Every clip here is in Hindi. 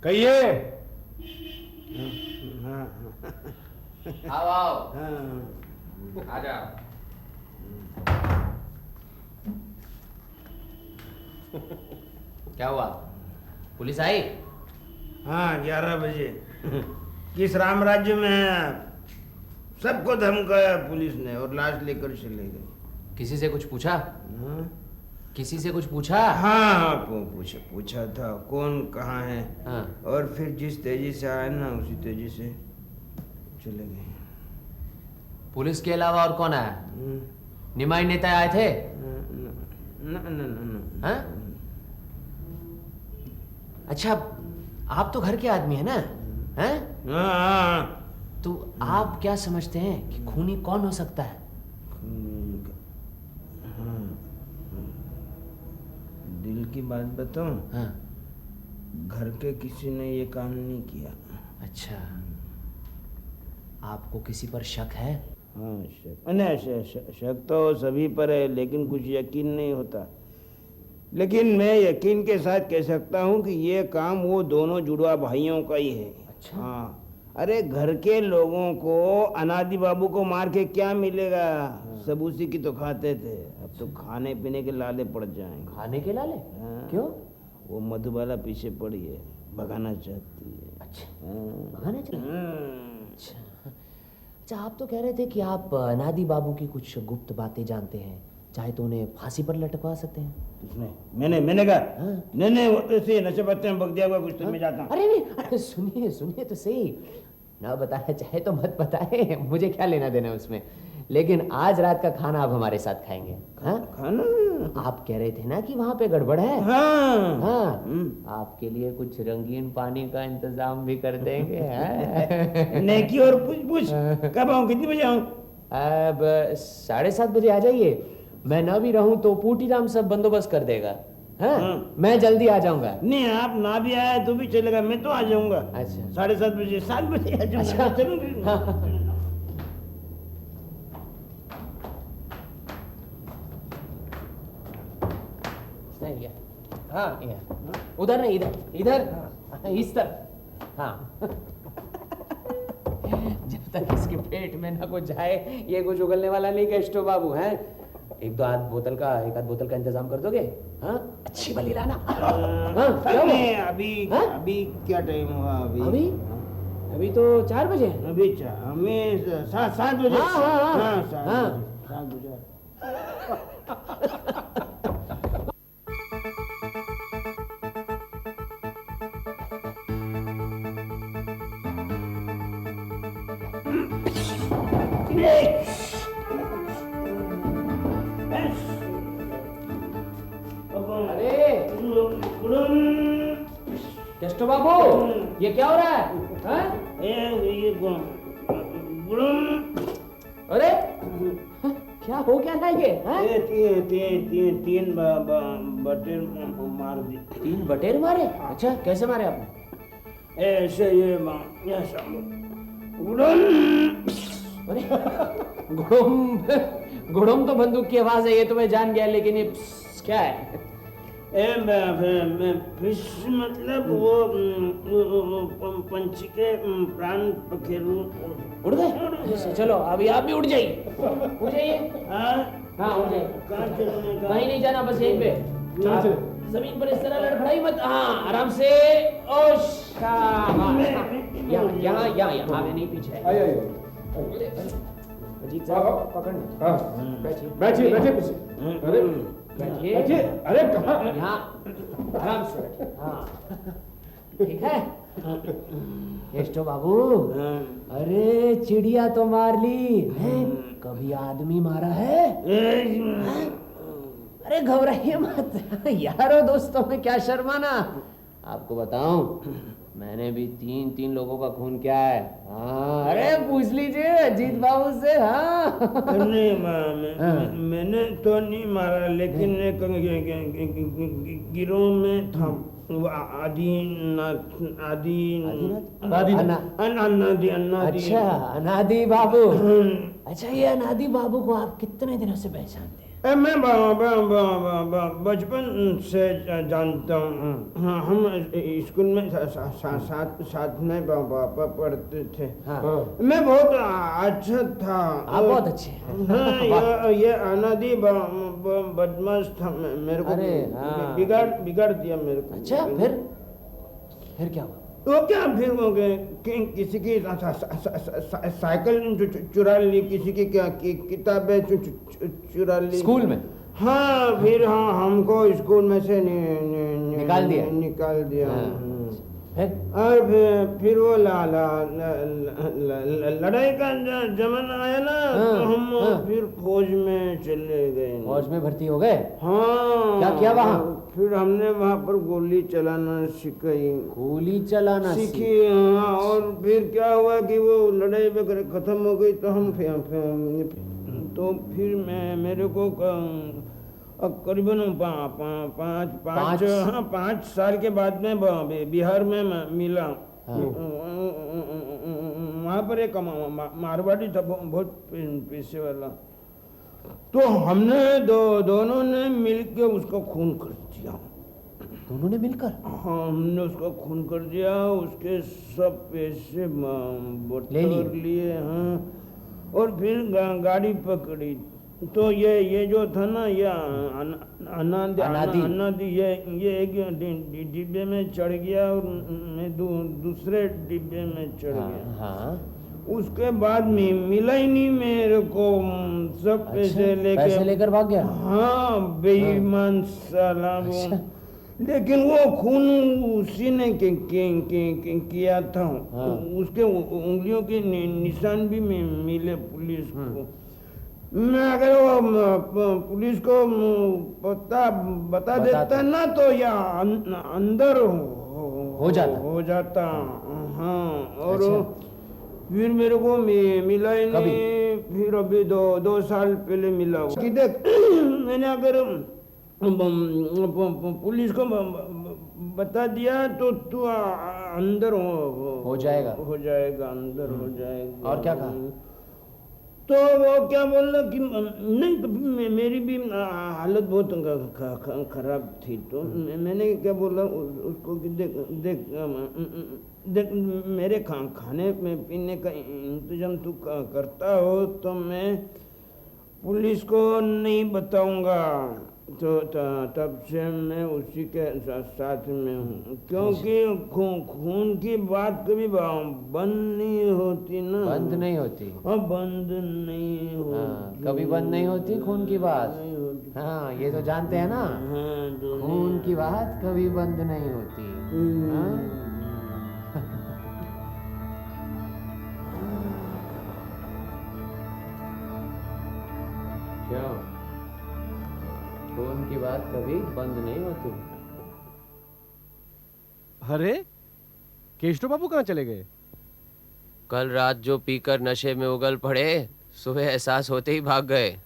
कहिए। आओ आओ, आ जाओ। क्या हुआ, पुलिस आई? हाँ 11 बजे। किस राम राज्य में हैं आप? सबको धमकाया पुलिस ने और लाश लेकर चले गए। किसी से कुछ पूछा? हाँ किसी से कुछ पूछा? हाँ पूछा था कौन कहाँ है। हाँ। और फिर जिस तेजी से आए ना उसी तेजी से चले गए। पुलिस के अलावा और कौन आया? निमाई नेता आए थे? न हाँ? अच्छा, आप तो घर के आदमी है ना? हैं? हाँ। तो आप क्या समझते हैं कि खूनी कौन हो सकता है? दिल की बात बताऊं? हाँ। घर के किसी ने ये काम नहीं किया। अच्छा, आपको किसी पर शक है? हाँ शक, नहीं शक तो सभी पर है, लेकिन कुछ यकीन नहीं होता। लेकिन मैं यकीन के साथ कह सकता हूँ कि ये काम वो दोनों जुड़वा भाइयों का ही है। अच्छा। हाँ, अरे घर के लोगों को अनादि बाबू को मार के क्या मिलेगा? सब उसी की तो खाते थे। अब तो खाने पीने के लाले पड़ जाएंगे। खाने के लाले? हाँ। क्यों? वो मधुबाला पीछे पड़ी है, भगाना चाहती है। अच्छा, हाँ। भगाना चाहती? अच्छा, आप तो कह रहे थे कि आप अनादि बाबू की कुछ गुप्त बातें जानते हैं, चाहे तो उन्हें फांसी पर लटकवा सकते हैं। किसने? मैंने कहा? हाँ। नहीं वो तो ऐसे नशे पत्ते में बक दिया हुआ कुछ तो मैं जाता हूँ। अरे नहीं, अरे सुनिए तो सही। ना बताना चाहे तो मत बताए, मुझे क्या लेना देना उसमें। लेकिन आज रात का खाना आप हमारे साथ खाएंगे। हाँ? खाना? आप कह रहे थे ना कि वहाँ पे गड़बड़ है। हाँ। हाँ। आपके लिए कुछ रंगीन पानी का इंतजाम भी कर देंगे। हाँ? नेकी और पूछ कब आऊँ, कितनी बजे आऊँ? अब 7:30 बजे आ जाइए। मैं ना भी रहूं तो पूटीराम सब बंदोबस्त कर देगा। हाँ? मैं जल्दी आ जाऊंगा। नहीं, आप ना भी आए तो भी चलेगा, मैं तो आ जाऊंगा। अच्छा। 7:30 बजे, 7 बजे आ जाऊंगा। अच्छा। चलूंगा। नहीं है। हाँ, ये उधर नहीं, इधर इस तरफ। हाँ। जब तक इसके पेट में ना कुछ जाए ये कुछ उगलने वाला नहीं केष्टो बाबू हैं। एक आध बोतल का इंतजाम कर दोगे? हाँ, अच्छी वाली लाना। हाँ, नहीं अभी क्या टाइम हुआ? अभी तो 4 बजे। अभी हमें 7 बजे। हाँ। 7 बजे। केष्टो बाबू, ये क्या हो रहा है? हाँ? अरे क्या हो क्या रहा है ये? हाँ? तीन बटेर मार दी। 3 बटेर मारे? अच्छा, कैसे मारे आपने? ऐसे अरे गुड़ुम तो बंदूक की आवाज है, ये तो मैं जान गया, लेकिन ये क्या है? फिश मतलब वो पंछी के प्राण पखेरु उड़ गए? चलो अभी आप भी उड़ जाइए। उड़ जाइए। हाँ उड़ जाइए। कहीं नहीं जाना, बस यहीं पे। जमीन पर इस तरह लड़खड़ाई मत। हाँ, आराम से। यहाँ नहीं, पीछे। अजीत साहब पकड़ना। बैठिए। बैठिए। अरे कहाँ? यहाँ आराम से बैठिए। हाँ, ठीक है। केष्टो बाबू, अरे चिड़िया तो मार ली है, कभी आदमी मारा है? अरे घबराइए मत यारो, दोस्तों में क्या शर्माना। आपको बताऊं, मैंने भी 3 लोगों का खून किया है। हाँ, अरे पूछ लीजिए अजीत बाबू से। हाँ। नहीं, मैंने तो नहीं मारा, लेकिन गिरोह में था। अच्छा, अनादि बाबू। अच्छा, ये अनादि बाबू को आप कितने दिनों से पहचानते हैं? मैं बचपन से जानता हूँ। हाँ, हम स्कूल में साथ में पढ़ते थे। हाँ। मैं बहुत अच्छा था। आप बहुत अच्छे हैं। हाँ, ये अनादि बदमाश था। मेरे को अरे, हाँ। बिगाड़ दिया मेरे को। अच्छा, फिर क्या हुआ? तो क्या फिर हो गए किसी की साइकिल चुरा ली, किसी की क्या किताबें चुरा ली स्कूल में? हाँ, फिर हाँ हमको स्कूल में से निकाल दिया? निकाल दिया। हाँ। फिर? और फिर वो लड़ाई का जमाना आया ना। हाँ, तो हम हाँ। फिर फौज में चले गए। फौज में भर्ती हो गए? हाँ। क्या किया वहाँ? फिर हमने वहाँ पर गोली चलाना सीखी। गोली चलाना सीखी, हाँ। और फिर क्या हुआ कि वो लड़ाई वगैरह खत्म हो गई तो हम तो फिर मेरे को करीबन 5 साल के बाद में बिहार में मिला। हाँ। वहाँ पर एक मारवाड़ी था, बहुत पैसे वाला। तो हमने दोनों ने मिलके उसका खून कर दिया। दोनों ने मिलकर? हाँ, हमने उसका खून कर दिया, उसके सब पैसे बटोर लिए। हाँ, और फिर गाड़ी पकड़ी। तो ये जो था ना, ये अनादि ये एक डिब्बे में चढ़ गया और मैं दूसरे डिब्बे में चढ़ गया। हाँ। उसके बाद में मिला ही नहीं मेरे को। सब पैसे लेकर भाग गया? हाँ, बेईमान साला वो। लेकिन वो खून उसी ने किया था। उसके उंगलियों के निशान भी मिले पुलिस को। मैं अगर वो पुलिस को बता देता ना तो या अंदर हो जाता। हाँ, और फिर मेरे को मिला ही नहीं। फिर अभी 2 साल पहले मिला कि देख मैंने अगर पुलिस को बता दिया तो तू अंदर हो जाएगा अंदर हो जाएगा। और क्या कहा? तो वो क्या बोला कि नहीं, तो मेरी भी हालत बहुत खराब थी। तो मैंने क्या बोला उसको कि देख मेरे खाने में पीने का इंतजाम तू करता हो तो मैं पुलिस को नहीं बताऊंगा। तो तब से मैं उसी के साथ में हूँ, क्योंकि खून की बात कभी बंद नहीं होती ना। बंद नहीं होती? बंद नहीं होती। हाँ, कभी बंद नहीं होती खून की बात। हाँ, ये तो जानते हैं ना। हाँ, खून की बात कभी बंद नहीं होती। हाँ? क्यों? खून की बात कभी बंद नहीं होती। अरे केशव बाबू कहाँ चले गए? कल रात जो पीकर नशे में उगल पड़े, सुबह एहसास होते ही भाग गए।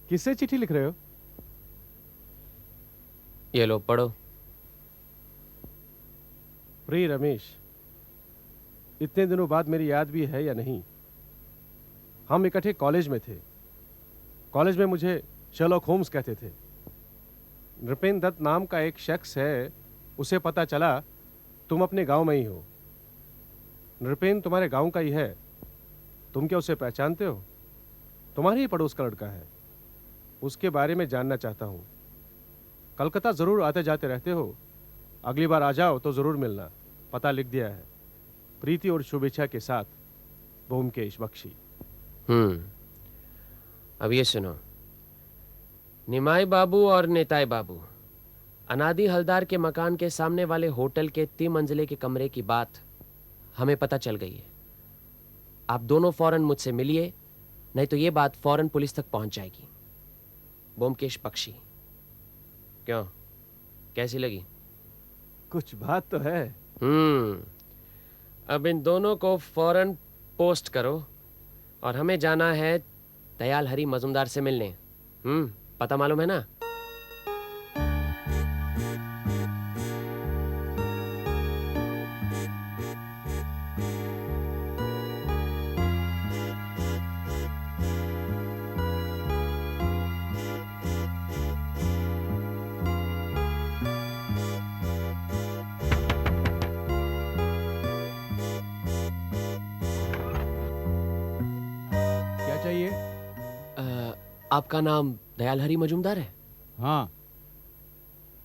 किससे चिट्ठी लिख रहे हो? ये लो पढ़ो। प्रिय रमेश, इतने दिनों बाद मेरी याद भी है या नहीं? हम इकट्ठे कॉलेज में थे। कॉलेज में मुझे शर्लॉक होम्स कहते थे। नृपेंद्र दत्त नाम का एक शख्स है, उसे पता चला तुम अपने गांव में ही हो। नृपेंद्र तुम्हारे गांव का ही है। तुम क्या उसे पहचानते हो? तुम्हारे ही पड़ोस का लड़का है। उसके बारे में जानना चाहता हूं। कलकत्ता जरूर आते जाते रहते हो। अगली बार आ जाओ तो जरूर मिलना। पता लिख दिया है। प्रीति और शुभेच्छा के साथ, ब्योमकेश बख्शी। अब ये सुनो। निमाई बाबू और नेताई बाबू, अनादि हलदार के मकान के सामने वाले होटल के 3 मंजिले के कमरे की बात हमें पता चल गई है। आप दोनों फौरन मुझसे मिलिए, नहीं तो ये बात फौरन पुलिस तक पहुंच जाएगी। ब्योमकेश बख्शी। क्यों, कैसी लगी? कुछ बात तो है। अब इन दोनों को फौरन पोस्ट करो और हमें जाना है दयाल हरी मजुमदार से मिलने। पता मालूम है ना? आपका नाम दयाल हरि मजूमदार है? हाँ,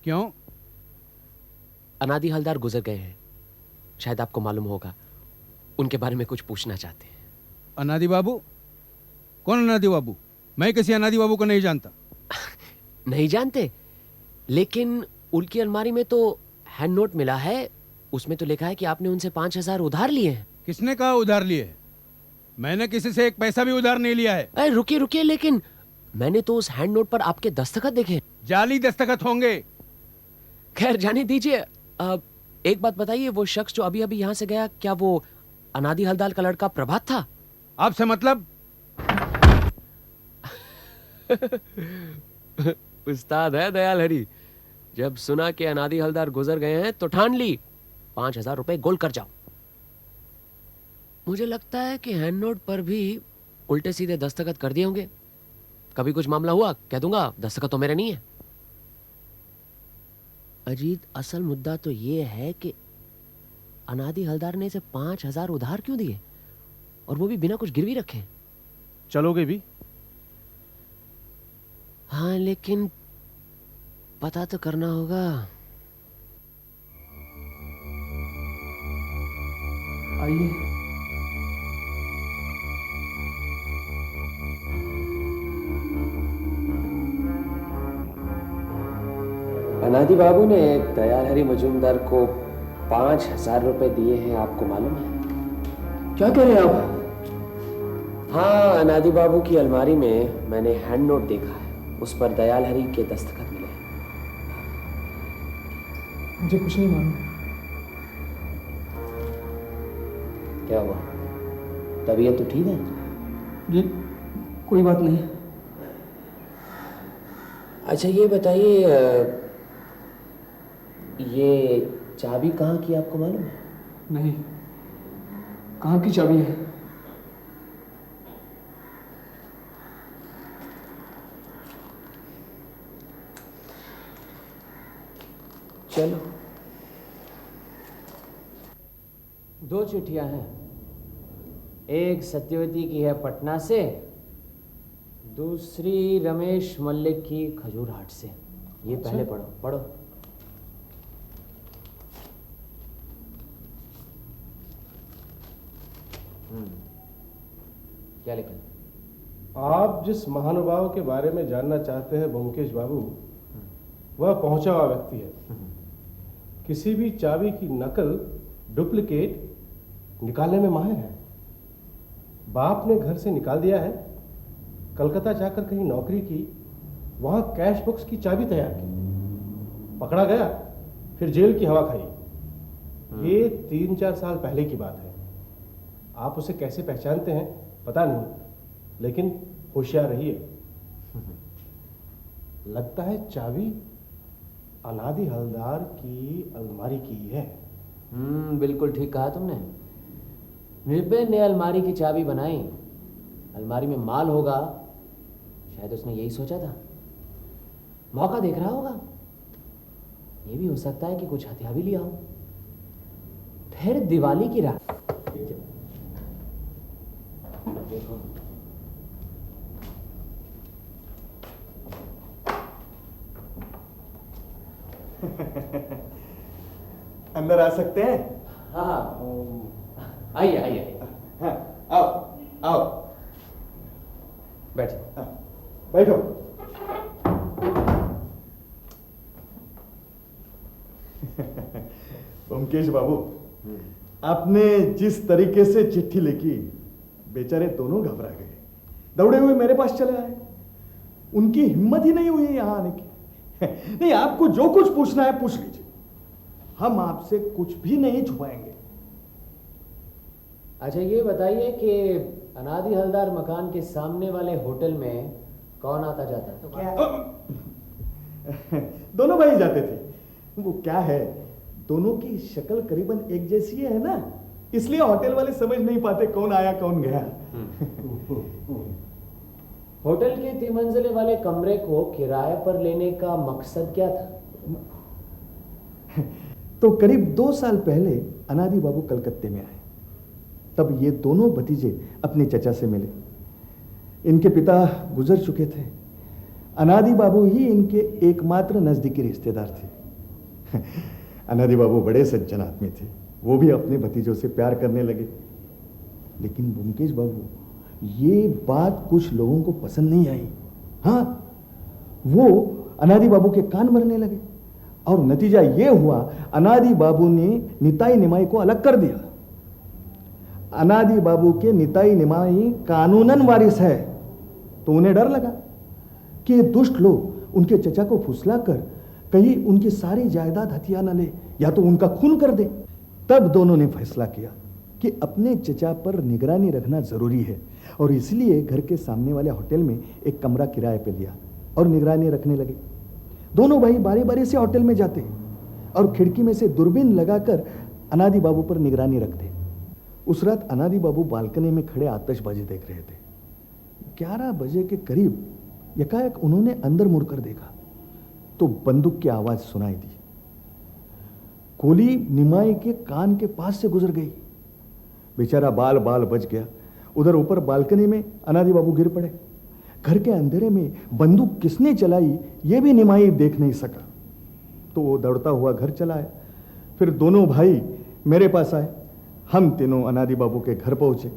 क्यों? अनादि हलदार गुजर गए हैं, शायद आपको मालूम होगा। उनके बारे में कुछ पूछना चाहते हैं। अनादि बाबू? कौन अनादि बाबू? मैं किसी अनादि बाबू को नहीं जानता। नहीं जानते? लेकिन उनकी अलमारी में तो हैंड नोट मिला है, उसमें तो लिखा है कि आपने उनसे 5,000 उधार लिए हैं। किसने कहा उधार लिए? मैंने किसी से एक पैसा भी उधार नहीं लिया है। अरे रुकिए रुकिए, लेकिन मैंने तो उस हैंड नोट पर आपके दस्तखत देखे। जाली दस्तखत होंगे। खैर जाने दीजिए। एक बात बताइए, वो शख्स जो अभी अभी यहाँ से गया, क्या वो अनादि हलदार का लड़का प्रभात था? आपसे मतलब? उस्ताद है दयाल हरि। जब सुना कि अनादि हलदार गुजर गए हैं तो ठान ली 5,000 रुपए गोल कर जाओ। मुझे लगता है कि हैंड नोट पर भी उल्टे सीधे दस्तखत कर दिए होंगे। कभी कुछ मामला हुआ कह दूंगा दस्तखत तो मेरे नहीं है। अजीत, असल मुद्दा तो ये है कि अनादि हलदार ने इसे 5,000 उधार क्यों दिए, और वो भी बिना कुछ गिरवी रखे। चलोगे भी? हाँ, लेकिन पता तो करना होगा। आइए। अनादि बाबू ने दयाल हरि मजूमदार को 5,000 रुपए दिए हैं, आपको मालूम है? क्या कह रहे हैं आप? हाँ, अनादि बाबू की अलमारी में मैंने हैंड नोट देखा है, उस पर दयाल हरि के दस्तखत मिले हैं। मुझे कुछ नहीं मालूम। क्या हुआ? तबीयत तो ठीक है? जी कोई बात नहीं। अच्छा ये बताइए, ये चाबी कहाँ की आपको मालूम है? नहीं, कहाँ की चाबी है? चलो। 2 चिट्ठियां हैं, एक सत्यवती की है पटना से, दूसरी रमेश मल्लिक की खजूरहाट से। ये पहले पढ़ो पढ़ो। क्या लिखा है? आप जिस महानुभाव के बारे में जानना चाहते हैं ब्योमकेश बाबू, वह पहुंचा हुआ व्यक्ति है। किसी भी चाबी की नकल, डुप्लीकेट निकालने में माहिर है। बाप ने घर से निकाल दिया है, कलकत्ता जाकर कहीं नौकरी की, वहां कैश बॉक्स की चाबी तैयार की, पकड़ा गया, फिर जेल की हवा खाई। ये 3-4 साल पहले की बात है। आप उसे कैसे पहचानते हैं पता नहीं, लेकिन होशियार रहिए। लगता है चाबी अनादि हलदार की अलमारी की है। बिल्कुल ठीक कहा तुमने। निर्भय ने अलमारी की चाबी बनाई, अलमारी में माल होगा, शायद उसने यही सोचा था। मौका देख रहा होगा। ये भी हो सकता है कि कुछ हथियार भी लिया हो। फिर दिवाली की रात देखो, अंदर आ सकते हैं? हाँ आइए आइए आइए। हाँ, आओ आओ, बैठे। हाँ, बैठो। ब्योमकेश बाबू, आपने जिस तरीके से चिट्ठी लिखी, बेचारे दोनों घबरा गए, दौड़े हुए मेरे पास चले आए। उनकी हिम्मत ही नहीं हुई यहां आने की। नहीं, आपको जो कुछ पूछना है पूछ लीजिए, हम आपसे कुछ भी नहीं छुपाएंगे। अच्छा ये बताइए कि अनादि हलदार मकान के सामने वाले होटल में कौन आता जाता है? दोनों भाई जाते थे। वो क्या है, दोनों की शक्ल करीबन एक जैसी है ना, इसलिए होटल वाले समझ नहीं पाते कौन आया कौन गया। होटल के 3 मंजिले वाले कमरे को किराए पर लेने का मकसद क्या था? तो करीब 2 साल पहले अनादि बाबू कलकत्ते में आए। तब ये दोनों भतीजे अपने चचा से मिले। इनके पिता गुजर चुके थे। अनादि बाबू ही इनके एकमात्र नजदीकी रिश्तेदार थे। अनादि बाबू बड़े सज्जन आदमी थे, वो भी अपने भतीजों से प्यार करने लगे। लेकिन ब्योमकेश बाबू, ये बात कुछ लोगों को पसंद नहीं आई। हाँ, वो अनादि बाबू के कान भरने लगे और नतीजा ये हुआ, अनादि बाबू ने निताई निमाई को अलग कर दिया। अनादि बाबू के निताई निमाई कानूनन वारिस है, तो उन्हें डर लगा कि ये दुष्ट लोग उनके चचा को फुसलाकर कहीं उनकी सारी जायदाद हथिया न ले या तो उनका खून कर दे। तब दोनों ने फैसला किया कि अपने चचा पर निगरानी रखना जरूरी है और इसलिए घर के सामने वाले होटल में एक कमरा किराए पे लिया और निगरानी रखने लगे। दोनों भाई बारी बारी से होटल में जाते और खिड़की में से दूरबीन लगाकर अनादि बाबू पर निगरानी रखते। उस रात अनादि बाबू बालकनी में खड़े आतिशबाजी देख रहे थे। 11 बजे के करीब एकाएक उन्होंने अंदर मुड़कर देखा तो बंदूक की आवाज सुनाई दी। गोली निमाई के कान के पास से गुजर गई। बेचारा बाल बाल बच गया। उधर ऊपर बालकनी में अनादि बाबू गिर पड़े। घर के अंधेरे में बंदूक किसने चलाई ये भी निमाई देख नहीं सका, तो वो दौड़ता हुआ घर चला आया। फिर दोनों भाई मेरे पास आए। हम तीनों अनादि बाबू के घर पहुंचे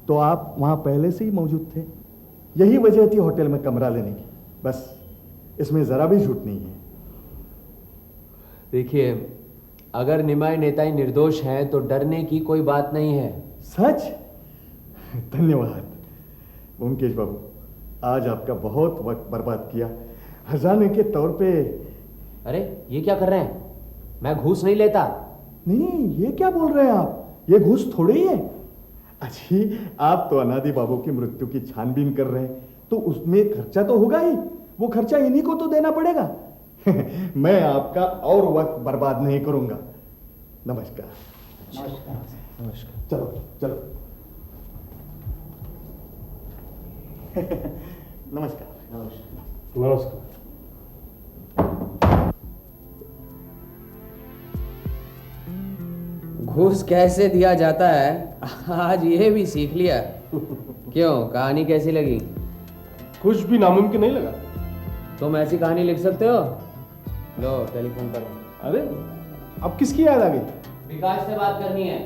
तो आप वहां पहले से ही मौजूद थे। यही वजह थी होटल में कमरा लेने की, बस इसमें जरा भी झूठ नहीं है। देखिए, अगर निमाई नेताई निर्दोष हैं तो डरने की कोई बात नहीं है। सच? धन्यवाद ब्योमकेश बाबू, आज आपका बहुत वक्त बर्बाद किया। खजाने के तौर पे। अरे ये क्या कर रहे हैं? मैं घूस नहीं लेता। नहीं, ये क्या बोल रहे हैं आप? ये घूस थोड़े ही है। अच्छी, आप तो अनादि बाबू की मृत्यु की छानबीन कर रहे हैं तो उसमें खर्चा तो होगा ही। वो खर्चा इन्हीं को तो देना पड़ेगा। मैं आपका और वक्त बर्बाद नहीं करूंगा। नमस्कार। नमस्कार। नमस्कार। चलो चलो। नमस्कार। नमस्कार। घूस कैसे दिया जाता है आज ये भी सीख लिया। क्यों, कहानी कैसी लगी? कुछ भी नामुमकिन नहीं लगा। तुम ऐसी कहानी लिख सकते हो? लो टेलीफोन करो। अरे अब किसकी याद आ गई? विकास से बात करनी है।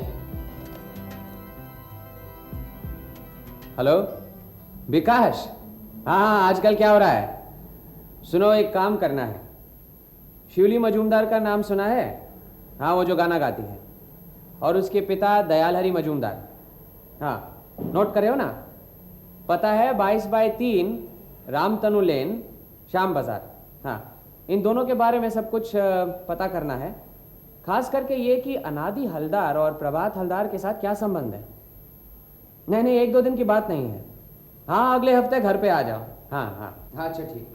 हेलो विकास। हाँ, आजकल क्या हो रहा है? सुनो, एक काम करना है। शिवली मजूमदार का नाम सुना है? हाँ, वो जो गाना गाती है। और उसके पिता दयाल हरि मजूमदार। हाँ, नोट करे हो ना? पता है 22/3 रामतनु लेन, श्याम बाजार। हाँ, इन दोनों के बारे में सब कुछ पता करना है। खास करके ये कि अनादि हलदार और प्रभात हलदार के साथ क्या संबंध है। नहीं नहीं, 1-2 दिन की बात नहीं है। हाँ, अगले हफ्ते घर पे आ जाओ। हाँ हाँ हाँ, अच्छा ठीक।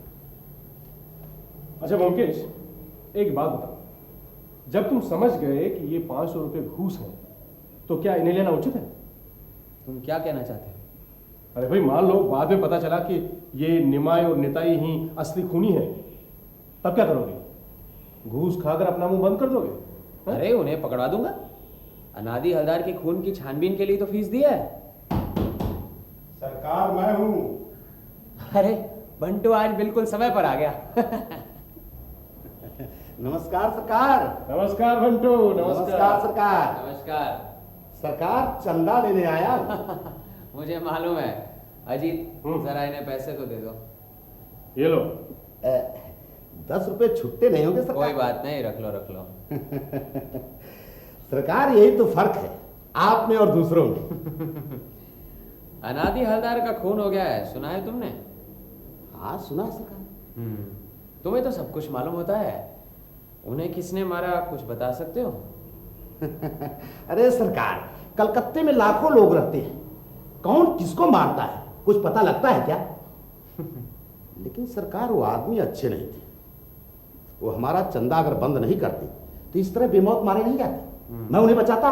अच्छा ब्योमकेश, एक बात बताओ, जब तुम समझ गए कि ये 500 रुपये घूस हैं तो क्या इन्हें लेना उचित है? तुम क्या कहना चाहते हो? अरे भाई, मान लो बाद में पता चला कि ये निमाई और निताई ही असली खूनी है, तब क्या करोगे? घूस खाकर अपना मुंह बंद कर दोगे? अरे उन्हें पकड़वा दूंगा। अनादि हलदार के खून की छानबीन के लिए तो फीस दिया है। सरकार, मैं हूं। अरे बंटू आज बिल्कुल समय पर आ गया। नमस्कार सरकार। नमस्कार बंटू। नमस्कार सरकार। नमस्कार सरकार, चंदा लेने आया। मुझे मालूम है। अजीत, जरा इन्हें पैसे तो दे दो। ये लो। 10 रुपए छुट्टे नहीं होंगे सरकार? कोई बात नहीं, रख लो रख लो। सरकार, यही तो फर्क है आप में और दूसरों में। अनादि हलदार का खून हो गया है, सुना है तुमने? हाँ सुना सरकार। तुम्हें तो सब कुछ मालूम होता है। उन्हें किसने मारा कुछ बता सकते हो? अरे सरकार, कलकत्ते में लाखों लोग रहते हैं, कौन किसको मारता है कुछ पता लगता है क्या? लेकिन सरकार, वो आदमी अच्छे नहीं थे। वो हमारा चंदा अगर बंद नहीं करते तो इस तरह बेमौत मारे नहीं जाते। मैं उन्हें बचाता।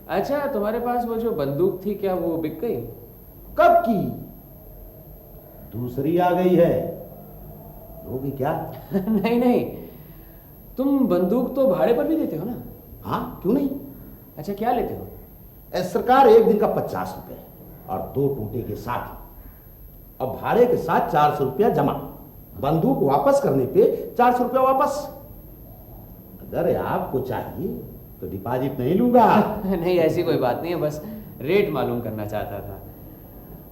अच्छा, तुम्हारे पास वो जो बंदूक थी, क्या वो बिक गई? कब की? दूसरी आ गई है। लोगी क्या? नहीं नहीं, तुम बंदूक तो भाड़े पर भी देते हो ना? हाँ, क्यों नहीं। अच्छा, क्या लेते हो? सरकार, एक दिन का 50 रुपए और 2 टूटे के साथ, और भाड़े के साथ 400 रुपया जमा। बंदूक वापस करने पे 400 रुपया वापस। अगर आपको चाहिए तो डिपॉजिट नहीं लूंगा। नहीं, ऐसी कोई बात नहीं है, बस रेट मालूम करना चाहता था।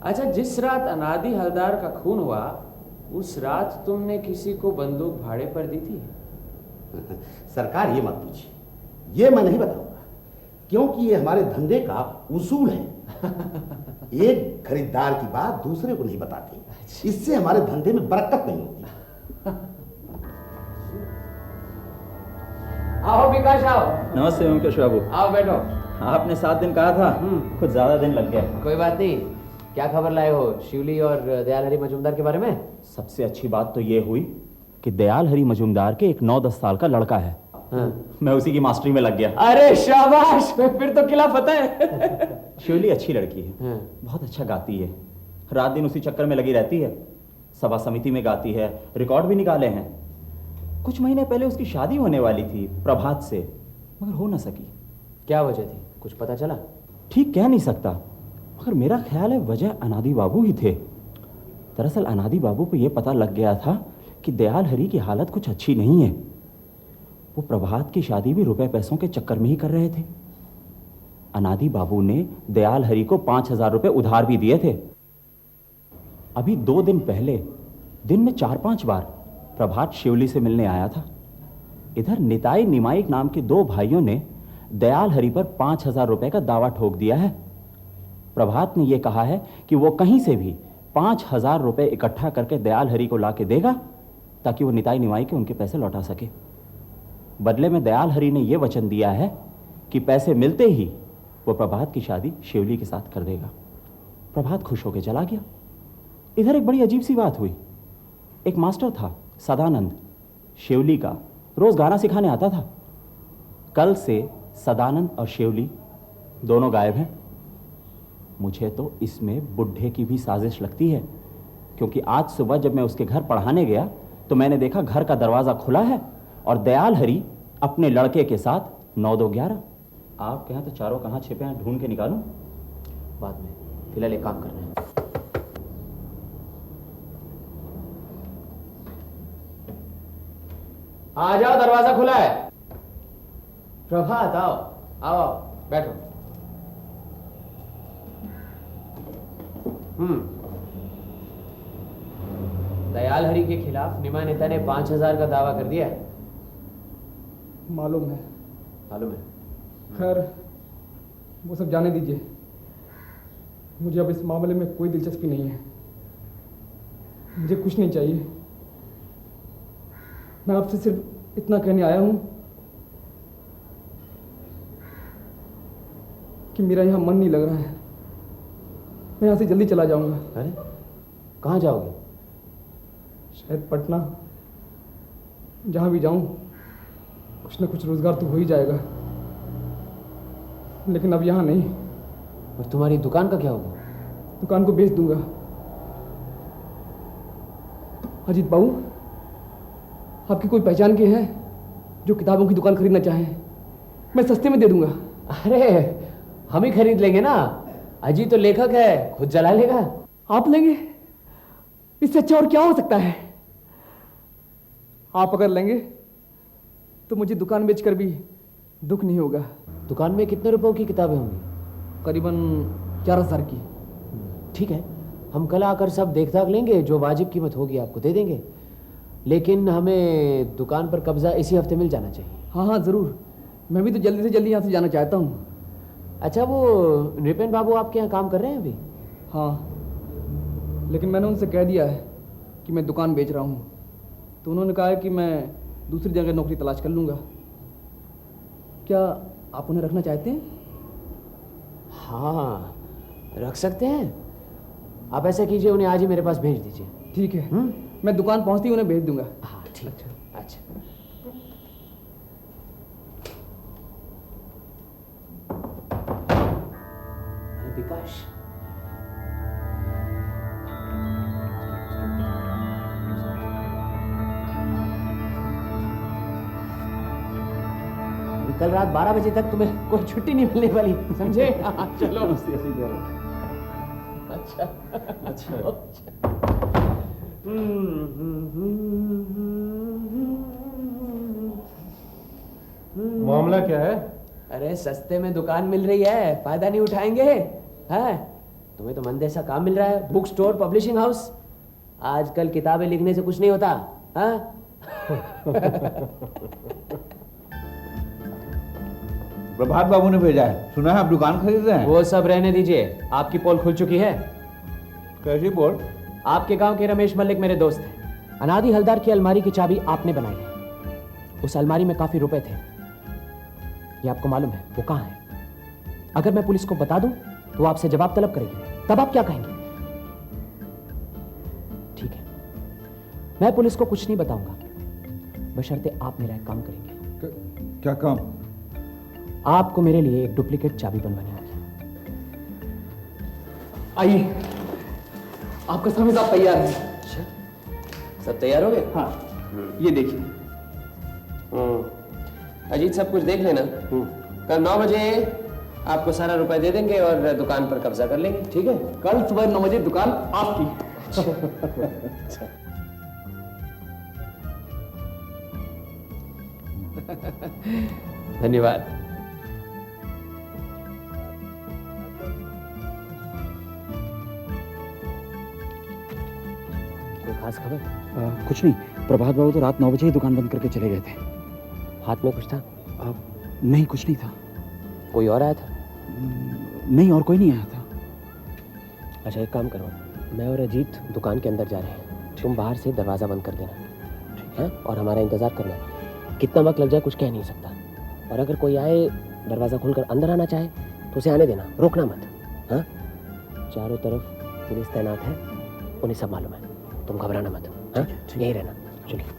अच्छा, जिस रात अनादि हलदार का खून हुआ उस रात तुमने किसी को बंदूक भाड़े पर दी थी? सरकार ये मत पूछिए, ये मैं नहीं बताऊंगा, क्योंकि ये हमारे धंधे का उसूल है। एक खरीदार की बात दूसरे को नहीं बताते, इससे हमारे धंधे में बरकत नहीं होती। आओ विकास, आओ। नमस्ते मुकेश बाबू। आओ बैठो। आपने 7 दिन कहा था, कुछ ज्यादा दिन लग गया। कोई बात नहीं। क्या खबर लाए हो शिवली और दयाल हरि मजूमदार के बारे में? सबसे अच्छी बात तो ये हुई कि दयाल हरि मजूमदार के एक 9-10 साल का लड़का है। मैं उसी की मास्टरी में लग गया। अरे शाबाश, फिर तो किला फतेह है। शिवली अच्छी लड़की है, बहुत अच्छा गाती है, रात दिन उसी चक्कर में लगी रहती है। सभा समिति में गाती है, रिकॉर्ड भी निकाले हैं। कुछ महीने पहले उसकी शादी होने वाली थी प्रभात से, मगर हो ना सकी। क्या वजह थी, कुछ पता चला? ठीक कह नहीं सकता, मगर मेरा ख्याल है वजह अनादि बाबू ही थे। दरअसल अनादि बाबू को यह पता लग गया था कि दयाल हरि की हालत कुछ अच्छी नहीं है। वो प्रभात की शादी भी रुपए पैसों के चक्कर में ही कर रहे थे। अनादि बाबू ने दयाल हरि को 5,000 रुपए उधार भी दिए थे। अभी 2 दिन पहले दिन में 4-5 बार प्रभात शिवली से मिलने आया था। इधर निताई निमाई नाम के 2 भाइयों ने दयाल हरि पर 5,000 रुपए का दावा ठोक दिया है। प्रभात ने यह कहा है कि वो कहीं से भी 5,000 रुपए इकट्ठा करके दयाल हरि को लाके देगा ताकि वो निताई निमाई के उनके पैसे लौटा सके। बदले में दयाल हरि ने यह वचन दिया है कि पैसे मिलते ही वो प्रभात की शादी शिवली के साथ कर देगा। प्रभात खुश होकर चला गया। इधर एक बड़ी अजीब सी बात हुई। एक मास्टर था सदानंद, शिवली का, रोज गाना सिखाने आता था। कल से सदानंद और शिवली दोनों गायब हैं। मुझे तो इसमें बुढ़े की भी साजिश लगती है, क्योंकि आज सुबह जब मैं उसके घर पढ़ाने गया तो मैंने देखा घर का दरवाजा खुला है और दयाल हरि अपने लड़के के साथ 9-2-11। आप कहें तो चारों कहाँ छिपे हैं, ढूंढ के निकालूं? बाद में, फिलहाल एक काम करना है। आ जाओ, दरवाजा खुला है। प्रभात, आओ आओ आओ, बैठो। दयाल हरि के खिलाफ निमा नेता ने 5,000 का दावा कर दिया है। मालूम है। मालूम है? खैर, वो सब जाने दीजिए। मुझे अब इस मामले में कोई दिलचस्पी नहीं है। मुझे कुछ नहीं चाहिए। मैं आपसे सिर्फ इतना कहने आया हूं कि मेरा यहां मन नहीं लग रहा है। मैं यहां से जल्दी चला जाऊंगा। अरे, कहाँ जाओगे? शायद पटना। जहां भी जाऊं कुछ ना कुछ रोजगार तो हो ही जाएगा, लेकिन अब यहां नहीं। और तुम्हारी दुकान का क्या होगा? दुकान को बेच दूंगा। अजीत बाबू, आपकी कोई पहचान के हैं जो किताबों की दुकान खरीदना चाहें? मैं सस्ते में दे दूंगा। अरे, हम ही खरीद लेंगे ना। अजीत तो लेखक है, खुद जला लेगा। आप लेंगे? इससे अच्छा और क्या हो सकता है? आप अगर लेंगे तो मुझे दुकान बेचकर भी दुख नहीं होगा। दुकान में कितने रुपयों की किताबें होंगी? करीबन 4,000 की। ठीक है, हम कल आकर सब देख दाख लेंगे, जो वाजिब कीमत होगी आपको दे देंगे। लेकिन हमें दुकान पर कब्जा इसी हफ्ते मिल जाना चाहिए। हाँ हाँ ज़रूर। मैं भी तो जल्दी से जल्दी यहाँ से जाना चाहता हूँ। अच्छा, वो नृपेन बाबू आपके यहाँ काम कर रहे हैं अभी? हाँ, लेकिन मैंने उनसे कह दिया है कि मैं दुकान बेच रहा हूँ, तो उन्होंने कहा है कि मैं दूसरी जगह नौकरी तलाश कर लूँगा। क्या आप उन्हें रखना चाहते हैं? हाँ, रख सकते हैं। आप ऐसा कीजिए, उन्हें आज ही मेरे पास भेज दीजिए। ठीक है, मैं दुकान पहुँचती ही उन्हें भेज दूंगा। हाँ ठीक। अच्छा। विकास, कल रात 12 बजे तक तुम्हें कोई छुट्टी नहीं मिलने वाली, समझे? चलो। मामला क्या है? अरे सस्ते में दुकान मिल रही है, फायदा नहीं उठाएंगे? है तुम्हें तो मंदे सा काम मिल रहा है, बुक स्टोर, पब्लिशिंग हाउस। आजकल किताबें लिखने से कुछ नहीं होता। हाँ प्रभात बाबू ने भेजा है, सुना है आप दुकान खरीद रहे हैं। वो सब रहने दीजिए, आपकी पोल खुल चुकी है। कैसी पोल? आपके गांव के रमेश मल्लिक मेरे दोस्त हैं। अनादि हलदार की अलमारी की चाबी आपने बनाई है। उस अलमारी में काफी रुपए थे, ये आपको मालूम है। वो कहाँ है? अगर मैं पुलिस को बता दूं तो वो आपसे जवाब तलब करेगी, तब आप क्या कहेंगे? ठीक है, मैं पुलिस को कुछ नहीं बताऊंगा, बशर्ते आप मेरा एक काम करेंगे। क्या काम? आपको मेरे लिए एक डुप्लीकेट चाबी बनवानी होगी। आइए, आपका समय साहब तैयार है। सब तैयार हो गए? हाँ, ये देखिए। अजीत, सब कुछ देख लेना। कल 9 बजे आपको सारा रुपए दे देंगे और दुकान पर कब्जा कर लेंगे, ठीक है? कल सुबह 9 बजे दुकान आपकी। धन्यवाद। कोई खास खबर? कुछ नहीं, प्रभात बाबू तो रात 9 बजे ही दुकान बंद करके चले गए थे। हाथ में कुछ था? नहीं, कुछ नहीं था। कोई और आया था? नहीं, और कोई नहीं आया था। अच्छा, एक काम करो, मैं और अजीत दुकान के अंदर जा रहे हैं, तुम बाहर से दरवाजा बंद कर देना, है? और हमारा इंतजार करना। कितना वक्त लग जाए कुछ कह नहीं सकता, और अगर कोई आए दरवाजा खोलकर अंदर आना चाहे तो उसे आने देना, रोकना मत। हाँ, चारों तरफ पुलिस तैनात है, उन्हें सब मालूम है, तुम घबराना मत। हाँ, यही रहना। चलिए।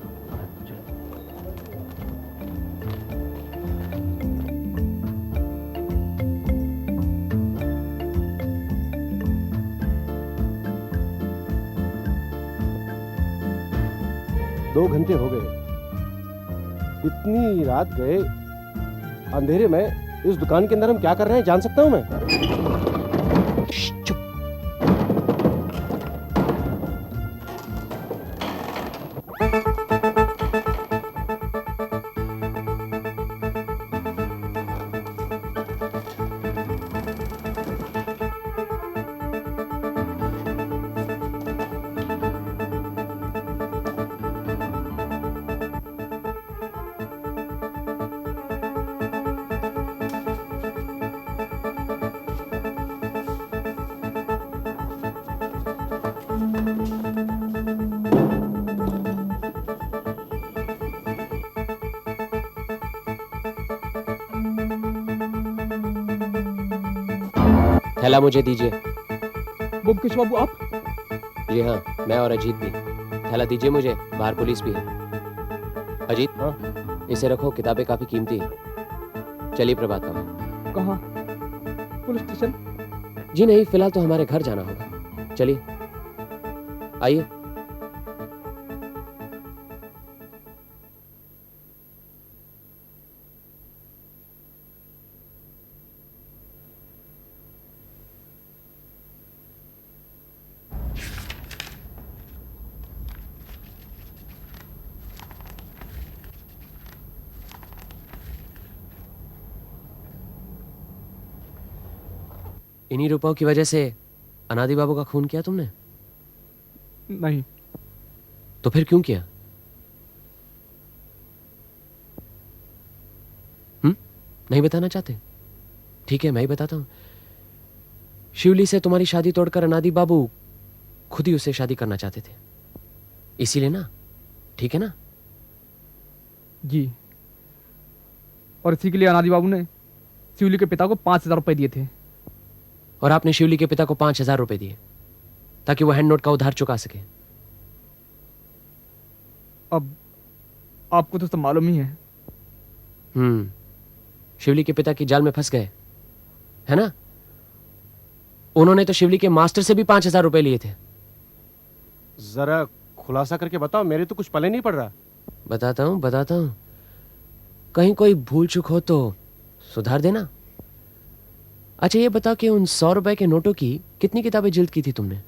2 घंटे हो गए, इतनी रात गए, अंधेरे में इस दुकान के अंदर हम क्या कर रहे हैं जान सकता हूं मैं? चुप। थैला मुझे दीजिए। ब्योमकेश बाबू आप? जी हाँ, मैं और अजीत भी। थैला दीजिए मुझे, बाहर पुलिस भी है। अजीत, हाँ? इसे रखो, किताबें काफी कीमती है। चलिए प्रभात बाबू। कहाँ? Police station? जी नहीं, फिलहाल तो हमारे घर जाना होगा। चलिए, आइए। इन्हीं रुपयों की वजह से अनादि बाबू का खून किया तुमने? नहीं। तो फिर क्यों किया? नहीं बताना चाहते? ठीक है, मैं ही बताता हूं। शिवली से तुम्हारी शादी तोड़कर अनादि बाबू खुद ही उससे शादी करना चाहते थे, इसीलिए ना? ठीक है ना? जी। और इसी के लिए अनादि बाबू ने शिवली के पिता को 5,000 रुपए दिए थे। और आपने शिवली के पिता को 5,000 रुपए दिए ताकि वो हैंड नोट का उधार चुका सके। अब आपको तो सब मालूम ही है। शिवली के पिता की जाल में फंस गए, है ना? उन्होंने तो शिवली के मास्टर से भी 5,000 रुपए लिए थे। जरा खुलासा करके बताओ, मेरे तो कुछ पले नहीं पड़ रहा। बताता हूं। कहीं कोई भूल चूक हो तो सुधार देना। अच्छा ये बताओ कि उन 100 रुपए के नोटों की कितनी किताबें जिल्द की थी तुमने?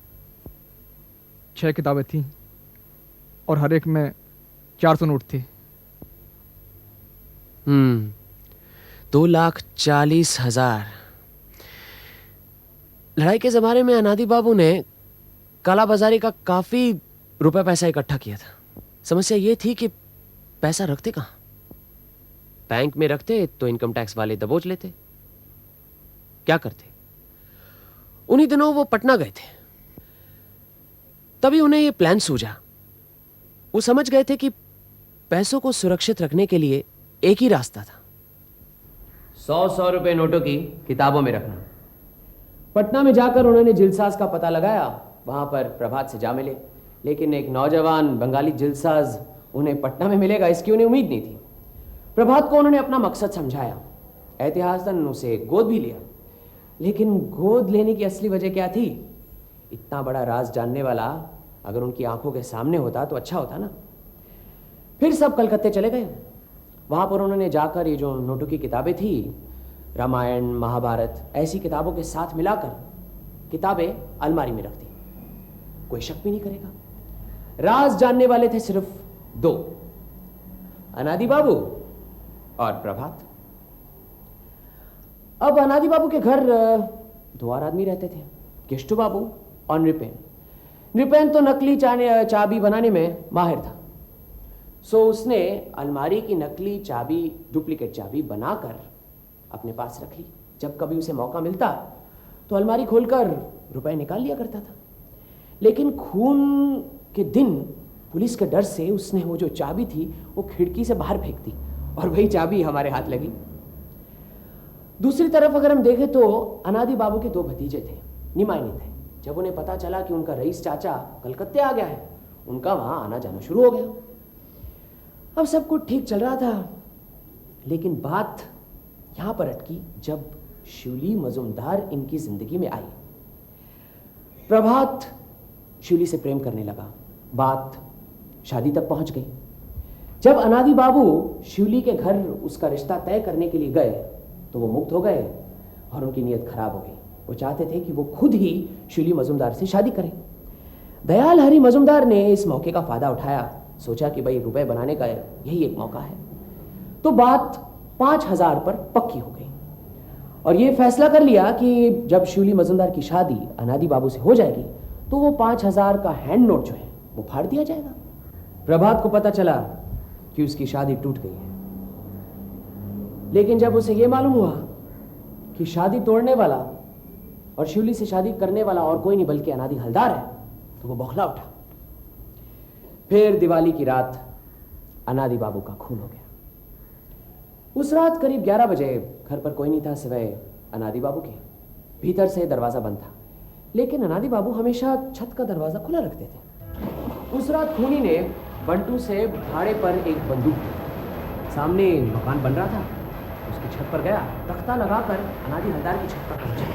6 किताबें थीं और हर एक में 400 नोट थे। 2,40,000। लड़ाई के जमाने में अनादि बाबू ने काला बाजारी का काफी रुपए पैसा इकट्ठा किया था। समस्या यह थी कि पैसा रखते कहां? बैंक में रखते तो इनकम टैक्स वाले दबोच लेते। क्या करते? उन्हीं दिनों वो पटना गए थे। तभी उन्हें यह प्लान सूझा। वो समझ गए थे कि पैसों को सुरक्षित रखने के लिए एक ही रास्ता था, 100 रुपए नोटों की किताबों में रखना। पटना में जाकर उन्होंने जिलसाज का पता लगाया। वहां पर प्रभात से जा मिले, लेकिन एक नौजवान बंगाली जिलसाज उन्हें पटना में मिलेगा इसकी उन्हें उम्मीद नहीं थी। प्रभात को उन्होंने अपना मकसद समझाया, एहतियातन उसे गोद भी लिया। लेकिन गोद लेने की असली वजह क्या थी? इतना बड़ा राज जानने वाला अगर उनकी आंखों के सामने होता तो अच्छा होता ना। फिर सब कलकत्ते चले गए। वहां पर उन्होंने जाकर ये जो नोटों की किताबें थी, रामायण, महाभारत, ऐसी किताबों के साथ मिलाकर किताबें अलमारी में रख दी। कोई शक भी नहीं करेगा। राज जानने वाले थे सिर्फ 2, अनादि बाबू और प्रभात। अब अनादि बाबू के घर 2 और आदमी रहते थे, केष्टू बाबू और नृपेन। नृपेन तो नकली चाबी बनाने में माहिर था। सो उसने अलमारी की नकली चाबी, डुप्लीकेट चाबी बनाकर अपने पास रख ली। जब कभी उसे मौका मिलता तो अलमारी खोलकर रुपए निकाल लिया करता था। लेकिन खून के दिन पुलिस के डर से उसने वो जो चाबी थी वो खिड़की से बाहर फेंक दी और वही चाबी हमारे हाथ लगी। दूसरी तरफ अगर हम देखें तो अनादि बाबू के 2 भतीजे थे, निमाइनी थे। जब उन्हें पता चला कि उनका रईस चाचा कलकत्ते आ गया है, उनका वहां आना जाना शुरू हो गया। अब सब कुछ ठीक चल रहा था, लेकिन बात यहां पर अटकी जब शिवली मजुमदार इनकी जिंदगी में आई। प्रभात शिवली से प्रेम करने लगा। बात शादी तक पहुंच गई। जब अनादि बाबू शिवली के घर उसका रिश्ता तय करने के लिए गए तो वो मुक्त हो गए और उनकी नीयत खराब हो गई। वो चाहते थे कि वो खुद ही शिवली मजुमदार से शादी करें। दयाल हरि मजुमदार ने इस मौके का फायदा उठाया। सोचा कि भाई रुपए बनाने का यही एक मौका है। तो बात 5,000 पर पक्की हो गई और ये फैसला कर लिया कि जब शिवली मजुमदार की शादी अनादि बाबू से हो जाएगी तो वो 5,000 का हैंड नोट जो है वो फाड़ दिया जाएगा। प्रभात को पता चला कि उसकी शादी टूट गई है, लेकिन जब उसे यह मालूम हुआ कि शादी तोड़ने वाला और शिवली से शादी करने वाला और कोई नहीं बल्कि अनादि हलदार है, तो वो बौखला उठा। फिर दिवाली की रात अनादि बाबू का खून हो गया। उस रात करीब 11 बजे घर पर कोई नहीं था सिवाय अनादि बाबू के। भीतर से दरवाजा बंद था, लेकिन अनादि बाबू हमेशा छत का दरवाजा खुला रखते थे। उस रात खूनी ने बंटू से भाड़े पर एक बंदूक ली। सामने मकान बन रहा था, उसकी छत पर गया, तख्ता लगाकर अनादि हलदार की छत पर पहुंचा।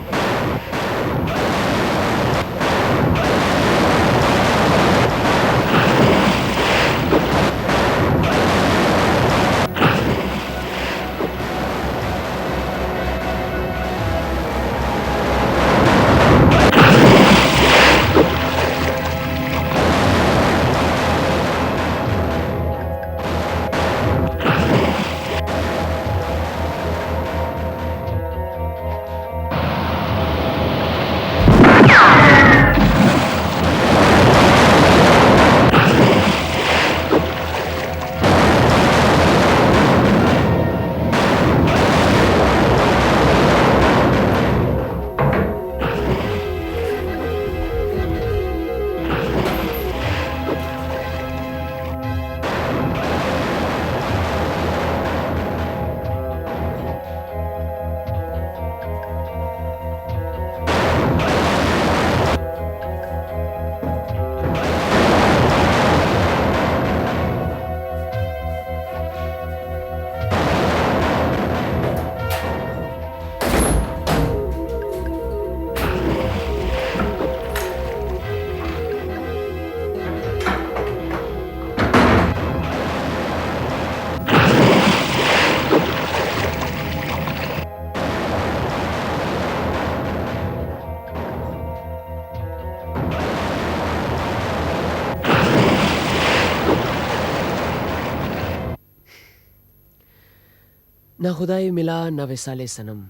ना खुदाई मिला ना विसाले सनम।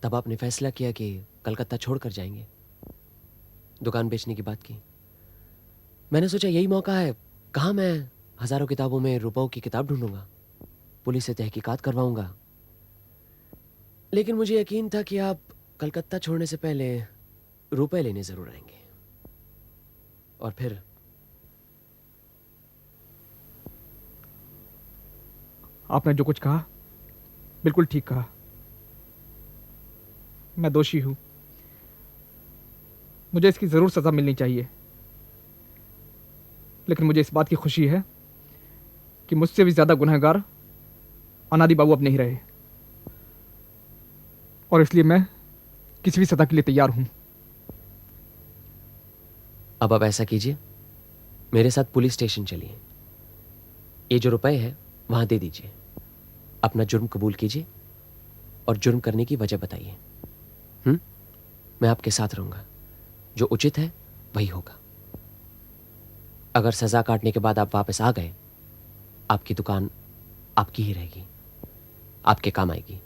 तब आपने फैसला किया कि कलकत्ता छोड़कर जाएंगे, दुकान बेचने की बात की। मैंने सोचा यही मौका है, कहाँ मैं हजारों किताबों में रुपयों की किताब ढूंढूंगा, पुलिस से तहकीकात करवाऊंगा। लेकिन मुझे यकीन था कि आप कलकत्ता छोड़ने से पहले रुपए लेने जरूर आएंगे। और फिर आपने जो कुछ कहा बिल्कुल ठीक कहा। मैं दोषी हूं, मुझे इसकी जरूर सजा मिलनी चाहिए। लेकिन मुझे इस बात की खुशी है कि मुझसे भी ज्यादा गुनहगार अनादि बाबू अब नहीं रहे, और इसलिए मैं किसी भी सजा के लिए तैयार हूं। अब आप ऐसा कीजिए, मेरे साथ पुलिस स्टेशन चलिए, ये जो रुपए है वहां दे दीजिए, अपना जुर्म कबूल कीजिए और जुर्म करने की वजह बताइए। मैं आपके साथ रहूंगा, जो उचित है वही होगा। अगर सजा काटने के बाद आप वापस आ गए, आपकी दुकान आपकी ही रहेगी, आपके काम आएगी।